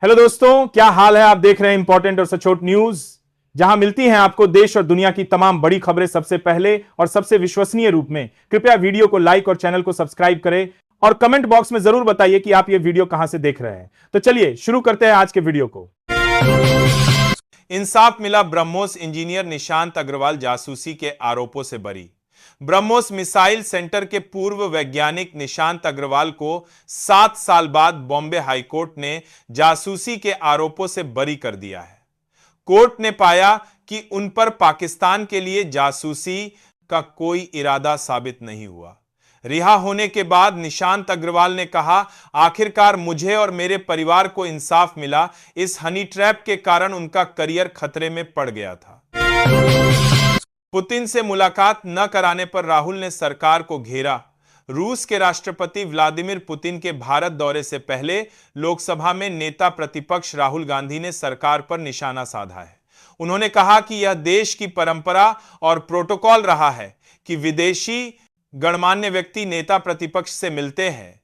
Hello दोस्तों, क्या हाल है। आप देख रहे हैं इंपॉर्टेंट और सचोट न्यूज, जहां मिलती हैं आपको देश और दुनिया की तमाम बड़ी खबरें सबसे पहले और सबसे विश्वसनीय रूप में। कृपया वीडियो को लाइक और चैनल को सब्सक्राइब करें और कमेंट बॉक्स में जरूर बताइए कि आप ये वीडियो कहां से देख रहे हैं। तो चलिए शुरू करते हैं आज के वीडियो को। इंसाफ मिला, ब्रह्मोस इंजीनियर निशांत अग्रवाल जासूसी के आरोपों से बरी। ब्रह्मोस मिसाइल सेंटर के पूर्व वैज्ञानिक निशांत अग्रवाल को 7 साल बाद बॉम्बे हाईकोर्ट ने जासूसी के आरोपों से बरी कर दिया है। कोर्ट ने पाया कि उन पर पाकिस्तान के लिए जासूसी का कोई इरादा साबित नहीं हुआ। रिहा होने के बाद निशांत अग्रवाल ने कहा, आखिरकार मुझे और मेरे परिवार को इंसाफ मिला। इस हनी ट्रैप के कारण उनका करियर खतरे में पड़ गया था। पुतिन से मुलाकात न कराने पर राहुल ने सरकार को घेरा। रूस के राष्ट्रपति व्लादिमीर पुतिन के भारत दौरे से पहले लोकसभा में नेता प्रतिपक्ष राहुल गांधी ने सरकार पर निशाना साधा है। उन्होंने कहा कि यह देश की परंपरा और प्रोटोकॉल रहा है कि विदेशी गणमान्य व्यक्ति नेता प्रतिपक्ष से मिलते हैं,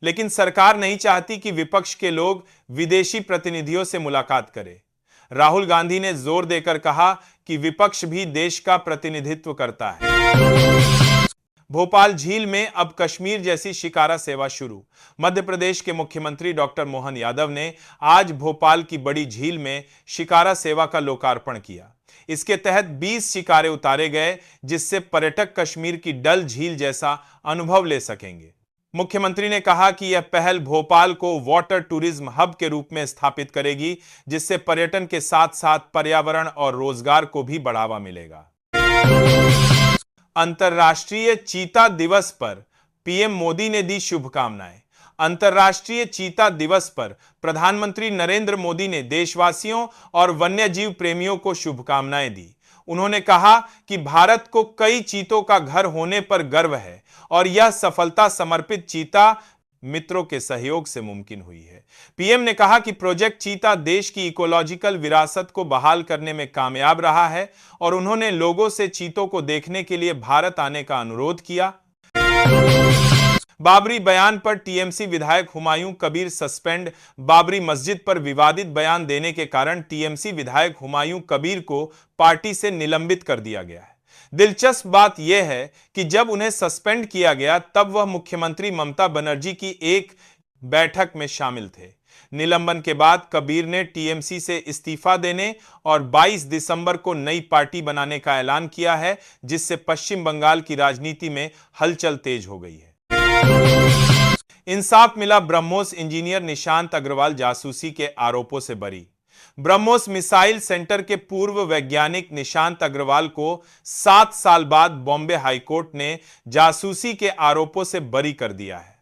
लेकिन सरकार नहीं चाहती कि विपक्ष के लोग विदेशी प्रतिनिधियों से मुलाकात करें। राहुल गांधी ने जोर देकर कहा कि विपक्ष भी देश का प्रतिनिधित्व करता है। भोपाल झील में अब कश्मीर जैसी शिकारा सेवा शुरू। मध्य प्रदेश के मुख्यमंत्री डॉक्टर मोहन यादव ने आज भोपाल की बड़ी झील में शिकारा सेवा का लोकार्पण किया। इसके तहत 20 शिकारे उतारे गए, जिससे पर्यटक कश्मीर की डल झील जैसा अनुभव ले सकेंगे। मुख्यमंत्री ने कहा कि यह पहल भोपाल को वाटर टूरिज्म हब के रूप में स्थापित करेगी, जिससे पर्यटन के साथ साथ पर्यावरण और रोजगार को भी बढ़ावा मिलेगा। अंतर्राष्ट्रीय चीता दिवस पर पीएम मोदी ने दी शुभकामनाएं। अंतर्राष्ट्रीय चीता दिवस पर प्रधानमंत्री नरेंद्र मोदी ने देशवासियों और वन्यजीव प्रेमियों को शुभकामनाएं दी। उन्होंने कहा कि भारत को कई चीतों का घर होने पर गर्व है और यह सफलता समर्पित चीता मित्रों के सहयोग से मुमकिन हुई है। पीएम ने कहा कि प्रोजेक्ट चीता देश की इकोलॉजिकल विरासत को बहाल करने में कामयाब रहा है और उन्होंने लोगों से चीतों को देखने के लिए भारत आने का अनुरोध किया। बाबरी बयान पर टीएमसी विधायक हुमायूं कबीर सस्पेंड। बाबरी मस्जिद पर विवादित बयान देने के कारण टीएमसी विधायक हुमायूं कबीर को पार्टी से निलंबित कर दिया गया है। दिलचस्प बात यह है कि जब उन्हें सस्पेंड किया गया तब वह मुख्यमंत्री ममता बनर्जी की एक बैठक में शामिल थे। निलंबन के बाद कबीर ने टीएमसी से इस्तीफा देने और 22 दिसंबर को नई पार्टी बनाने का ऐलान किया है, जिससे पश्चिम बंगाल की राजनीति में हलचल तेज हो गई है। इंसाफ मिला, ब्रह्मोस इंजीनियर निशांत अग्रवाल जासूसी के आरोपों से बरी। ब्रह्मोस मिसाइल सेंटर के पूर्व वैज्ञानिक निशांत अग्रवाल को 7 साल बाद बॉम्बे हाईकोर्ट ने जासूसी के आरोपों से बरी कर दिया है।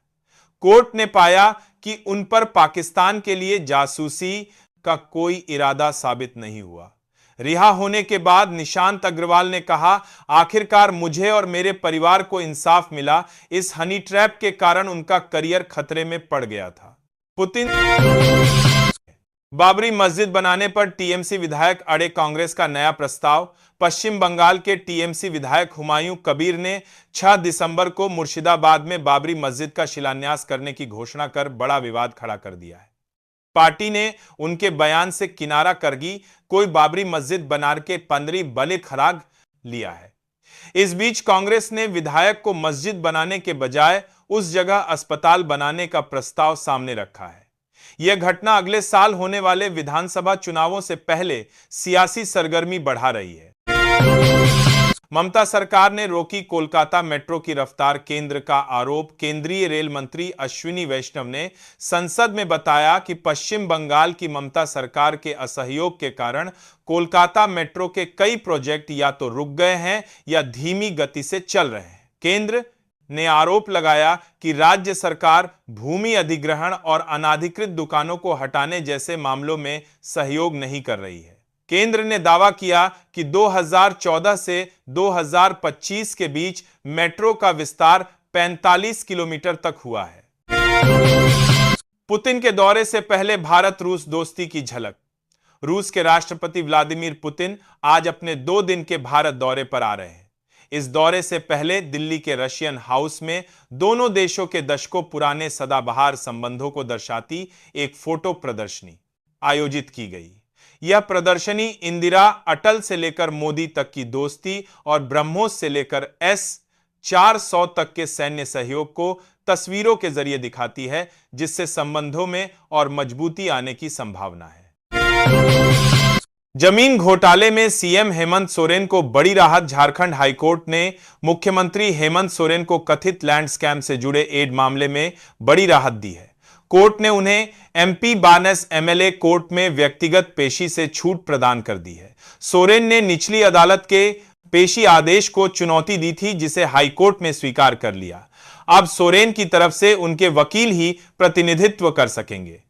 कोर्ट ने पाया कि उन पर पाकिस्तान के लिए जासूसी का कोई इरादा साबित नहीं हुआ। रिहा होने के बाद निशांत अग्रवाल ने कहा, आखिरकार मुझे और मेरे परिवार को इंसाफ मिला। इस हनी ट्रैप के कारण उनका करियर खतरे में पड़ गया था। पुतिन बाबरी मस्जिद बनाने पर टीएमसी विधायक अड़े, कांग्रेस का नया प्रस्ताव। पश्चिम बंगाल के टीएमसी विधायक हुमायूं कबीर ने 6 दिसंबर को मुर्शिदाबाद में बाबरी मस्जिद का शिलान्यास करने की घोषणा कर बड़ा विवाद खड़ा कर दिया है। पार्टी ने उनके बयान से किनारा करगी कोई बाबरी मस्जिद बनार के पंदरी बले खराग लिया है। इस बीच कांग्रेस ने विधायक को मस्जिद बनाने के बजाय उस जगह अस्पताल बनाने का प्रस्ताव सामने रखा है। यह घटना अगले साल होने वाले विधानसभा चुनावों से पहले सियासी सरगर्मी बढ़ा रही है। ममता सरकार ने रोकी कोलकाता मेट्रो की रफ्तार, केंद्र का आरोप। केंद्रीय रेल मंत्री अश्विनी वैष्णव ने संसद में बताया कि पश्चिम बंगाल की ममता सरकार के असहयोग के कारण कोलकाता मेट्रो के कई प्रोजेक्ट या तो रुक गए हैं या धीमी गति से चल रहे हैं। केंद्र ने आरोप लगाया कि राज्य सरकार भूमि अधिग्रहण और अनाधिकृत दुकानों को हटाने जैसे मामलों में सहयोग नहीं कर रही है। केंद्र ने दावा किया कि 2014 से 2025 के बीच मेट्रो का विस्तार 45 किलोमीटर तक हुआ है। पुतिन के दौरे से पहले भारत रूस दोस्ती की झलक। रूस के राष्ट्रपति व्लादिमीर पुतिन आज अपने 2 दिन के भारत दौरे पर आ रहे हैं। इस दौरे से पहले दिल्ली के रशियन हाउस में दोनों देशों के दशकों पुराने सदाबहार संबंधों को दर्शाती एक फोटो प्रदर्शनी आयोजित की गई। यह प्रदर्शनी इंदिरा अटल से लेकर मोदी तक की दोस्ती और ब्रह्मोस से लेकर S-400 तक के सैन्य सहयोग को तस्वीरों के जरिए दिखाती है, जिससे संबंधों में और मजबूती आने की संभावना है। जमीन घोटाले में सीएम हेमंत सोरेन को बड़ी राहत। झारखंड हाईकोर्ट ने मुख्यमंत्री हेमंत सोरेन को कथित लैंड स्कैम से जुड़े एड मामले में बड़ी राहत दी है। कोर्ट ने उन्हें MP बानस MLA कोर्ट में व्यक्तिगत पेशी से छूट प्रदान कर दी है। सोरेन ने निचली अदालत के पेशी आदेश को चुनौती दी थी, जिसे हाईकोर्ट में स्वीकार कर लिया। अब सोरेन की तरफ से उनके वकील ही प्रतिनिधित्व कर सकेंगे।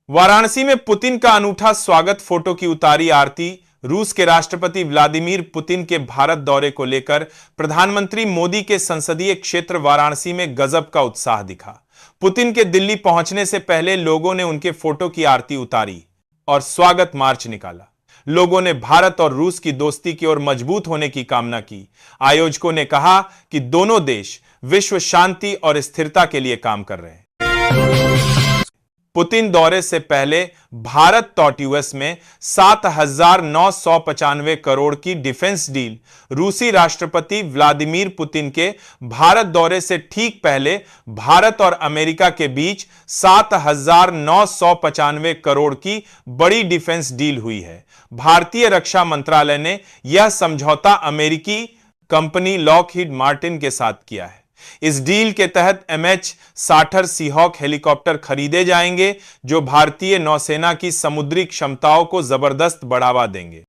वाराणसी में पुतिन का अनूठा स्वागत, फोटो की उतारी आरती। रूस के राष्ट्रपति व्लादिमीर पुतिन के भारत दौरे को लेकर प्रधानमंत्री मोदी के संसदीय क्षेत्र वाराणसी में गजब का उत्साह दिखा। पुतिन के दिल्ली पहुंचने से पहले लोगों ने उनके फोटो की आरती उतारी और स्वागत मार्च निकाला। लोगों ने भारत और रूस की दोस्ती की ओर मजबूत होने की कामना की। आयोजकों ने कहा कि दोनों देश विश्व शांति और स्थिरता के लिए काम कर रहे हैं। पुतिन दौरे से पहले भारत यूएस में 7,995 करोड़ की डिफेंस डील। रूसी राष्ट्रपति व्लादिमीर पुतिन के भारत दौरे से ठीक पहले भारत और अमेरिका के बीच 7,995 करोड़ की बड़ी डिफेंस डील हुई है। भारतीय रक्षा मंत्रालय ने यह समझौता अमेरिकी कंपनी लॉकहीड मार्टिन के साथ किया है। इस डील के तहत MH-60 सीहॉक हेलीकॉप्टर खरीदे जाएंगे, जो भारतीय नौसेना की समुद्री क्षमताओं को जबरदस्त बढ़ावा देंगे।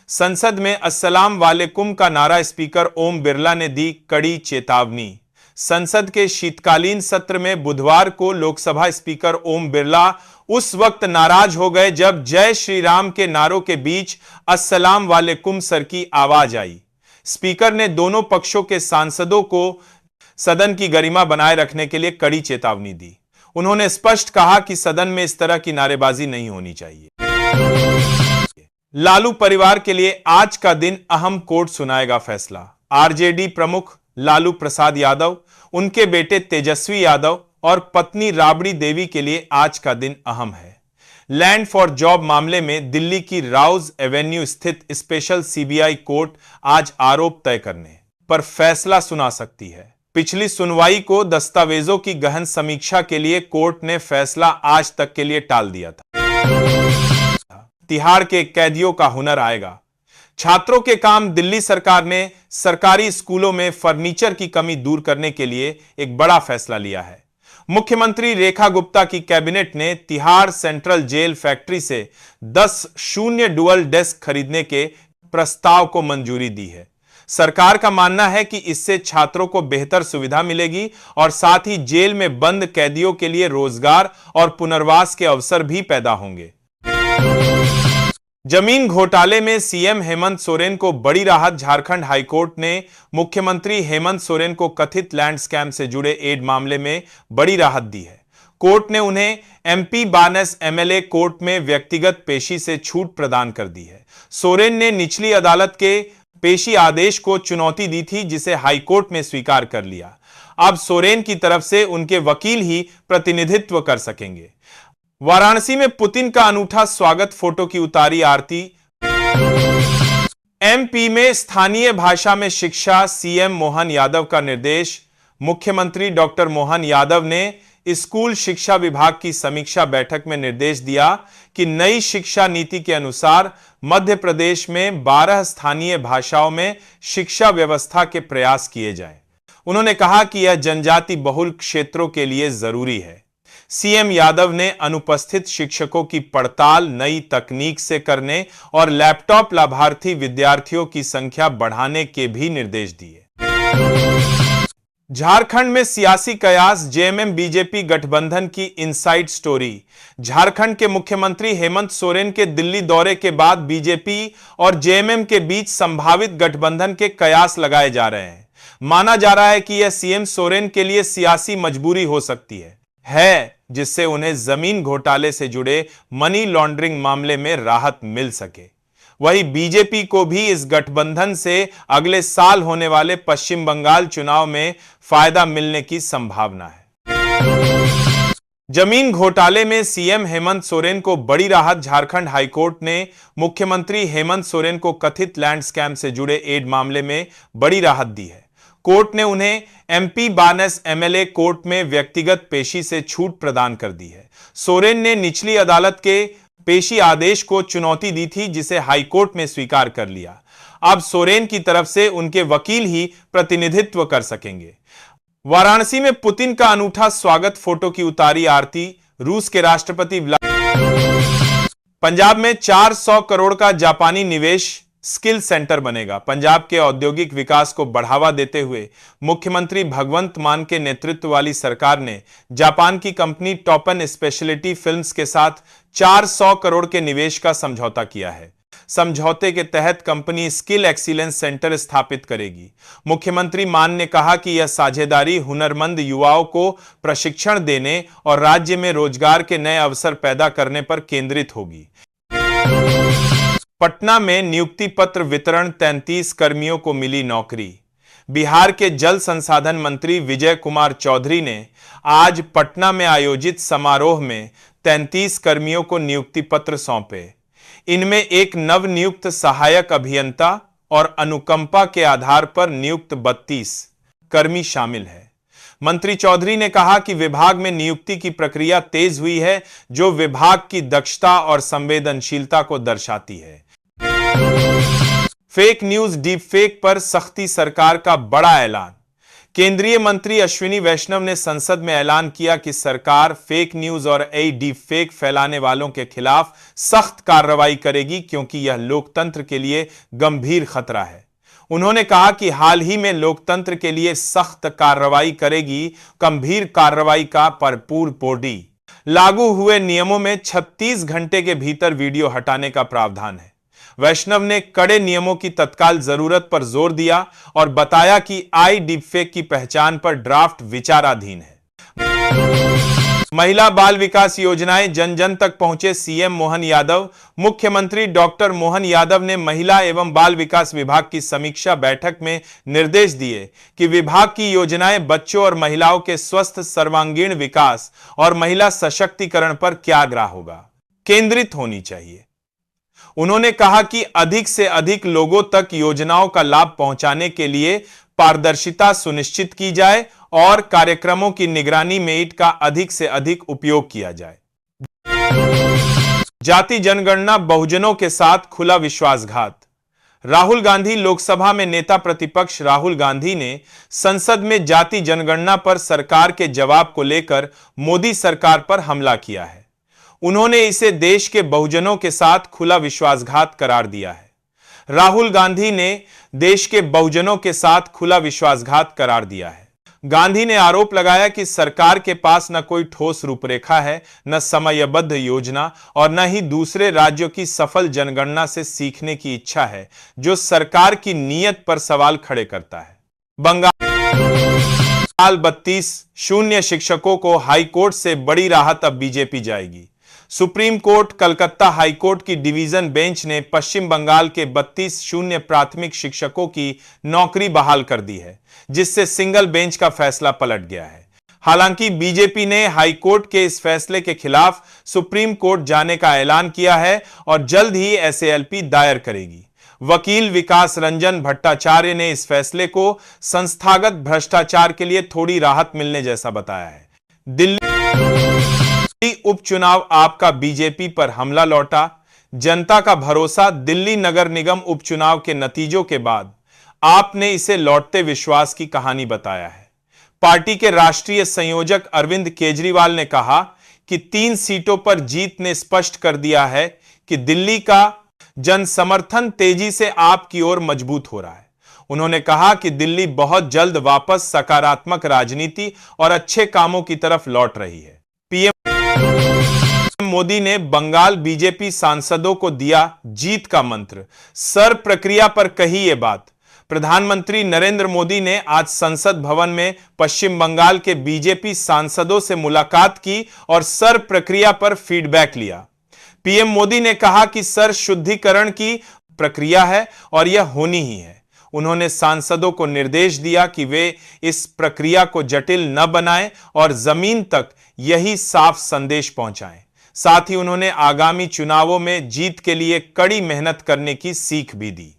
संसद में अस्सलाम वालेकुम का नारा स्पीकर ओम बिरला ने दी कड़ी चेतावनी। संसद के शीतकालीन सत्र में बुधवार को लोकसभा स्पीकर ओम बिरला उस वक्त नाराज हो गए जब जय श्री राम के नारों के बीच अस्सलाम वालेकुम सर की आवाज आई। स्पीकर ने दोनों पक्षों के सांसदों को सदन की गरिमा बनाए रखने के लिए कड़ी चेतावनी दी। उन्होंने स्पष्ट कहा कि सदन में इस तरह की नारेबाजी नहीं होनी चाहिए। लालू परिवार के लिए आज का दिन अहम, कोर्ट सुनाएगा फैसला। आरजेडी प्रमुख लालू प्रसाद यादव, उनके बेटे तेजस्वी यादव और पत्नी राबड़ी देवी के लिए आज का दिन अहम है। लैंड फॉर जॉब मामले में दिल्ली की राउज एवेन्यू स्थित स्पेशल CBI कोर्ट आज आरोप तय करने पर फैसला सुना सकती है। पिछली सुनवाई को दस्तावेजों की गहन समीक्षा के लिए कोर्ट ने फैसला आज तक के लिए टाल दिया था। तिहाड़ के कैदियों का हुनर आएगा। छात्रों के काम दिल्ली सरकार ने सरकारी स्कूलों में फर्नीचर की कमी दूर करने के लिए एक बड़ा फैसला लिया है। मुख्यमंत्री रेखा गुप्ता की कैबिनेट ने तिहाड़ सेंट्रल जेल फैक्ट्री से 10 शून्य डुअल डेस्क खरीदने के प्रस्ताव को मंजूरी दी है। सरकार का मानना है कि इससे छात्रों को बेहतर सुविधा मिलेगी और साथ ही जेल में बंद कैदियों के लिए रोजगार और पुनर्वास के अवसर भी पैदा होंगे। जमीन घोटाले में सीएम हेमंत सोरेन को बड़ी राहत। झारखंड हाईकोर्ट ने मुख्यमंत्री हेमंत सोरेन को कथित लैंड स्कैम से जुड़े एड मामले में बड़ी राहत दी है। कोर्ट ने उन्हें MP बानस MLA कोर्ट में व्यक्तिगत पेशी से छूट प्रदान कर दी है। सोरेन ने निचली अदालत के पेशी आदेश को चुनौती दी थी, जिसे हाईकोर्ट में स्वीकार कर लिया। अब सोरेन की तरफ से उनके वकील ही प्रतिनिधित्व कर सकेंगे। वाराणसी में पुतिन का अनूठा स्वागत, फोटो की उतारी आरती। MP में स्थानीय भाषा में शिक्षा, CM मोहन यादव का निर्देश। मुख्यमंत्री डॉक्टर मोहन यादव ने स्कूल शिक्षा विभाग की समीक्षा बैठक में निर्देश दिया कि नई शिक्षा नीति के अनुसार मध्य प्रदेश में 12 स्थानीय भाषाओं में शिक्षा व्यवस्था के प्रयास किए जाएं। उन्होंने कहा कि यह जनजाति बहुल क्षेत्रों के लिए जरूरी है। CM यादव ने अनुपस्थित शिक्षकों की पड़ताल नई तकनीक से करने और लैपटॉप लाभार्थी विद्यार्थियों की संख्या बढ़ाने के भी निर्देश दिए। झारखंड में सियासी कयास, JMM बीजेपी गठबंधन की इनसाइड स्टोरी। झारखंड के मुख्यमंत्री हेमंत सोरेन के दिल्ली दौरे के बाद बीजेपी और JMM के बीच संभावित गठबंधन के कयास लगाए जा रहे हैं। माना जा रहा है कि यह CM सोरेन के लिए सियासी मजबूरी हो सकती है जिससे उन्हें जमीन घोटाले से जुड़े मनी लॉन्ड्रिंग मामले में राहत मिल सके। वहीं बीजेपी को भी इस गठबंधन से अगले साल होने वाले पश्चिम बंगाल चुनाव में फायदा मिलने की संभावना है। जमीन घोटाले में सीएम हेमंत सोरेन को बड़ी राहत। झारखंड हाईकोर्ट ने मुख्यमंत्री हेमंत सोरेन को कथित लैंड स्कैम से जुड़े एड मामले में बड़ी राहत दी है। कोर्ट ने उन्हें एमपी बानस एमएलए कोर्ट में व्यक्तिगत पेशी से छूट प्रदान कर दी है। सोरेन ने निचली अदालत के पेशी आदेश को चुनौती दी थी, जिसे हाईकोर्ट में स्वीकार कर लिया। अब सोरेन की तरफ से उनके वकील ही प्रतिनिधित्व कर सकेंगे। वाराणसी में पुतिन का अनूठा स्वागत, फोटो की उतारी आरती। रूस के राष्ट्रपति पंजाब में 400 करोड़ का जापानी निवेश स्किल सेंटर बनेगा। पंजाब के औद्योगिक विकास को बढ़ावा देते हुए मुख्यमंत्री भगवंत मान के नेतृत्व वाली सरकार ने जापान की कंपनी टॉपन स्पेशलिटी फिल्म्स के साथ 400 करोड़ के निवेश का समझौता किया है। समझौते के तहत कंपनी स्किल एक्सीलेंस सेंटर स्थापित करेगी। मुख्यमंत्री मान ने कहा कि यह साझेदारी हुनरमंद युवाओं को प्रशिक्षण देने और राज्य में रोजगार के नए अवसर पैदा करने पर केंद्रित होगी। पटना में नियुक्ति पत्र वितरण, 33 कर्मियों को मिली नौकरी। बिहार के जल संसाधन मंत्री विजय कुमार चौधरी ने आज पटना में आयोजित समारोह में 33 कर्मियों को नियुक्ति पत्र सौंपे। इनमें एक नवनियुक्त सहायक अभियंता और अनुकंपा के आधार पर नियुक्त 32 कर्मी शामिल है। मंत्री चौधरी ने कहा कि विभाग में नियुक्ति की प्रक्रिया तेज हुई है, जो विभाग की दक्षता और संवेदनशीलता को दर्शाती है। फेक न्यूज डीप फेक पर सख्ती, सरकार का बड़ा ऐलान। केंद्रीय मंत्री अश्विनी वैष्णव ने संसद में ऐलान किया कि सरकार फेक न्यूज और डीप फेक फैलाने वालों के खिलाफ सख्त कार्रवाई करेगी, क्योंकि यह लोकतंत्र के लिए गंभीर खतरा है। उन्होंने कहा कि हाल ही में लोकतंत्र के लिए सख्त कार्रवाई करेगी। गंभीर कार्रवाई का भरपूर बॉडी। लागू हुए नियमों में 36 घंटे के भीतर वीडियो हटाने का प्रावधान है। वैष्णव ने कड़े नियमों की तत्काल जरूरत पर जोर दिया और बताया कि डीपफेक की पहचान पर ड्राफ्ट विचाराधीन है। महिला बाल विकास योजनाएं जन जन तक पहुंचे सीएम मोहन यादव। मुख्यमंत्री डॉक्टर मोहन यादव ने महिला एवं बाल विकास विभाग की समीक्षा बैठक में निर्देश दिए कि विभाग की योजनाएं बच्चों और महिलाओं के स्वस्थ सर्वांगीण विकास और महिला सशक्तिकरण पर क्या ग्रह होगा, केंद्रित होनी चाहिए। उन्होंने कहा कि अधिक से अधिक लोगों तक योजनाओं का लाभ पहुंचाने के लिए पारदर्शिता सुनिश्चित की जाए और कार्यक्रमों की निगरानी में ईट का अधिक से अधिक उपयोग किया जाए। जाति जनगणना बहुजनों के साथ खुला विश्वासघात। राहुल गांधी लोकसभा में नेता प्रतिपक्ष राहुल गांधी ने संसद में जाति जनगणना पर सरकार के जवाब को लेकर मोदी सरकार पर हमला किया है। उन्होंने इसे देश के बहुजनों के साथ खुला विश्वासघात करार दिया है। राहुल गांधी ने देश के बहुजनों के साथ खुला विश्वासघात करार दिया है। गांधी ने आरोप लगाया कि सरकार के पास न कोई ठोस रूपरेखा है, न समयबद्ध योजना और न ही दूसरे राज्यों की सफल जनगणना से सीखने की इच्छा है, जो सरकार की नीयत पर सवाल खड़े करता है। बंगाल 32 शून्य शिक्षकों को हाईकोर्ट से बड़ी राहत, अब बीजेपी जाएगी। सुप्रीम कोर्ट कलकत्ता हाईकोर्ट की डिवीजन बेंच ने पश्चिम बंगाल के 32 शून्य प्राथमिक शिक्षकों की नौकरी बहाल कर दी है, जिससे सिंगल बेंच का फैसला पलट गया है। हालांकि बीजेपी ने हाईकोर्ट के इस फैसले के खिलाफ सुप्रीम कोर्ट जाने का ऐलान किया है और जल्द ही एसएलपी दायर करेगी। वकील विकास रंजन भट्टाचार्य ने इस फैसले को संस्थागत भ्रष्टाचार के लिए थोड़ी राहत मिलने जैसा बताया है। दिल्ली उपचुनाव, आपका बीजेपी पर हमला लौटा। जनता का भरोसा। दिल्ली नगर निगम उपचुनाव के नतीजों के बाद आपने इसे लौटते विश्वास की कहानी बताया है। पार्टी के राष्ट्रीय संयोजक अरविंद केजरीवाल ने कहा कि 3 सीटों पर जीत ने स्पष्ट कर दिया है कि दिल्ली का जन समर्थन तेजी से आपकी ओर मजबूत हो रहा है। उन्होंने कहा कि दिल्ली बहुत जल्द वापस सकारात्मक राजनीति और अच्छे कामों की तरफ लौट रही है। पीएम मोदी ने बंगाल बीजेपी सांसदों को दिया जीत का मंत्र। सर प्रक्रिया पर कही ये बात। प्रधानमंत्री नरेंद्र मोदी ने आज संसद भवन में पश्चिम बंगाल के बीजेपी सांसदों से मुलाकात की और सर प्रक्रिया पर फीडबैक लिया। पीएम मोदी ने कहा कि सर शुद्धिकरण की प्रक्रिया है और यह होनी ही है। उन्होंने सांसदों को निर्देश दिया कि वे इस प्रक्रिया को जटिल न बनाएं और जमीन तक यही साफ संदेश पहुंचाएं। साथ ही उन्होंने आगामी चुनावों में जीत के लिए कड़ी मेहनत करने की सीख भी दी।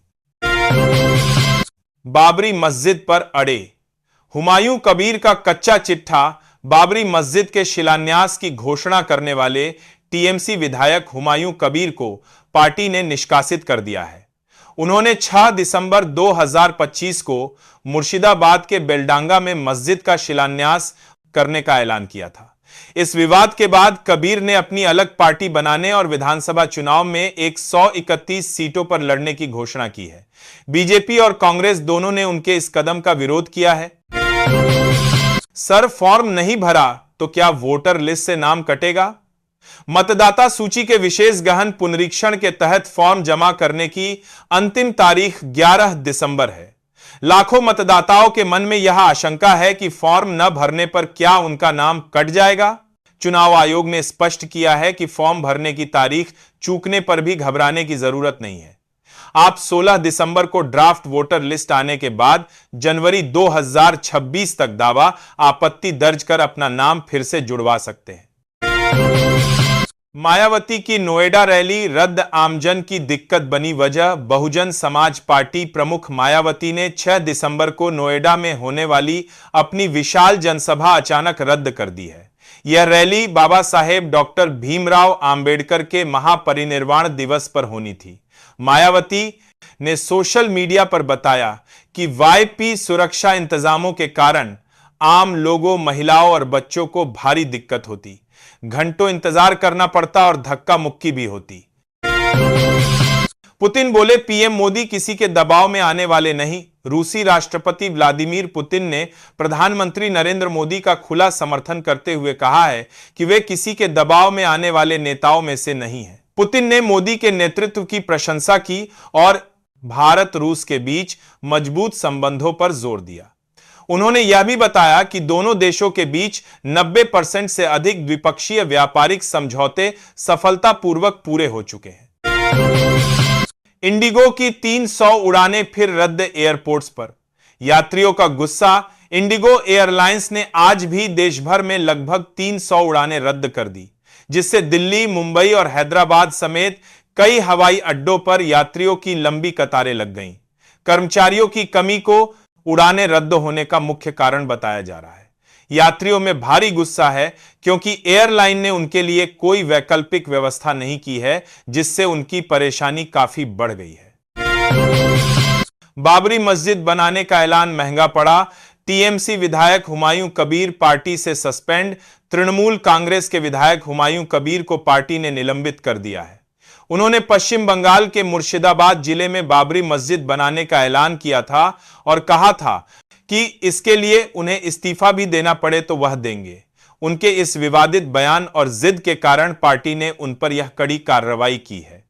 बाबरी मस्जिद पर अड़े। हुमायूं कबीर का कच्चा चिट्ठा बाबरी मस्जिद के शिलान्यास की घोषणा करने वाले टीएमसी विधायक हुमायूं कबीर को पार्टी ने निष्कासित कर दिया है। उन्होंने 6 दिसंबर 2025 को मुर्शिदाबाद के बेलडांगा में मस्जिद का शिलान्यास करने का ऐलान किया था। इस विवाद के बाद कबीर ने अपनी अलग पार्टी बनाने और विधानसभा चुनाव में 131 सीटों पर लड़ने की घोषणा की है। बीजेपी और कांग्रेस दोनों ने उनके इस कदम का विरोध किया है। सर, फॉर्म नहीं भरा तो क्या वोटर लिस्ट से नाम कटेगा? मतदाता सूची के विशेष गहन पुनरीक्षण के तहत फॉर्म जमा करने की अंतिम तारीख 11 दिसंबर है। लाखों मतदाताओं के मन में यह आशंका है कि फॉर्म न भरने पर क्या उनका नाम कट जाएगा। चुनाव आयोग ने स्पष्ट किया है कि फॉर्म भरने की तारीख चूकने पर भी घबराने की जरूरत नहीं है। आप 16 दिसंबर को ड्राफ्ट वोटर लिस्ट आने के बाद जनवरी 2026 तक दावा आपत्ति दर्ज कर अपना नाम फिर से जुड़वा सकते हैं। मायावती की नोएडा रैली रद्द आमजन की दिक्कत बनी वजह। बहुजन समाज पार्टी प्रमुख मायावती ने 6 दिसंबर को नोएडा में होने वाली अपनी विशाल जनसभा अचानक रद्द कर दी है। यह रैली बाबा साहेब डॉक्टर भीमराव अंबेडकर के महापरिनिर्वाण दिवस पर होनी थी। मायावती ने सोशल मीडिया पर बताया कि वाईपी सुरक्षा इंतजामों के कारण आम लोगों, महिलाओं और बच्चों को भारी दिक्कत होती, घंटों इंतजार करना पड़ता और धक्का मुक्की भी होती। पुतिन बोले, पीएम मोदी किसी के दबाव में आने वाले नहीं। रूसी राष्ट्रपति व्लादिमीर पुतिन ने प्रधानमंत्री नरेंद्र मोदी का खुला समर्थन करते हुए कहा है कि वे किसी के दबाव में आने वाले नेताओं में से नहीं हैं। पुतिन ने मोदी के नेतृत्व की प्रशंसा की और भारत रूस के बीच मजबूत संबंधों पर जोर दिया। उन्होंने यह भी बताया कि दोनों देशों के बीच 90% से अधिक द्विपक्षीय व्यापारिक समझौते सफलतापूर्वक पूरे हो चुके हैं। इंडिगो की 300 उड़ानें फिर रद्द एयरपोर्ट्स पर। यात्रियों का गुस्सा। इंडिगो एयरलाइंस ने आज भी देश भर में लगभग 300 उड़ानें रद्द कर दी, जिससे दिल्ली, मुंबई और हैदराबाद समेत कई हवाई अड्डों पर यात्रियों की लंबी कतारें लग गईं। कर्मचारियों की कमी को उड़ानें रद्द होने का मुख्य कारण बताया जा रहा है। यात्रियों में भारी गुस्सा है क्योंकि एयरलाइन ने उनके लिए कोई वैकल्पिक व्यवस्था नहीं की है, जिससे उनकी परेशानी काफी बढ़ गई है। बाबरी मस्जिद बनाने का ऐलान महंगा पड़ा। टीएमसी विधायक हुमायूं कबीर पार्टी से सस्पेंड। तृणमूल कांग्रेस के विधायक हुमायूं कबीर को पार्टी ने निलंबित कर दिया है। उन्होंने पश्चिम बंगाल के मुर्शिदाबाद जिले में बाबरी मस्जिद बनाने का ऐलान किया था और कहा था कि इसके लिए उन्हें इस्तीफा भी देना पड़े तो वह देंगे। उनके इस विवादित बयान और जिद के कारण पार्टी ने उन पर यह कड़ी कार्रवाई की है।